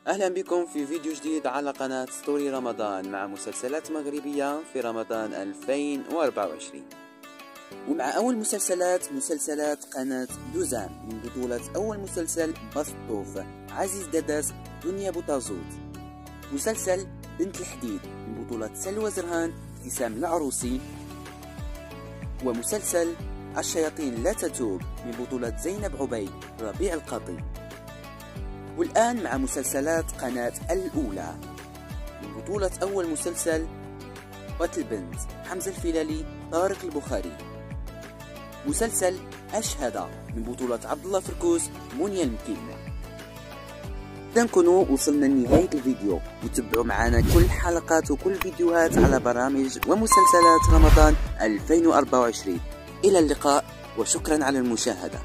أهلا بكم في فيديو جديد على قناة ستوري رمضان مع مسلسلات مغربية في رمضان 2024. ومع أول مسلسلات قناة دوزان من بطولة أول مسلسل بسطوف عزيز دداس دنيا بوتازوت، مسلسل بنت الحديد من بطولة سلوى زرهان ابتسام العروسي، ومسلسل الشياطين لا تتوب من بطولة زينب عبيد ربيع القاضي. والآن مع مسلسلات قناة الأولى من بطولة أول مسلسل قتل بنت حمزة الفلالي طارق البخاري، مسلسل أشهد من بطولة عبد الله فركوس منيا المكين. نكونوا وصلنا لنهاية الفيديو، وتابعوا معنا كل حلقات وكل فيديوهات على برامج ومسلسلات رمضان 2024. إلى اللقاء وشكرا على المشاهدة.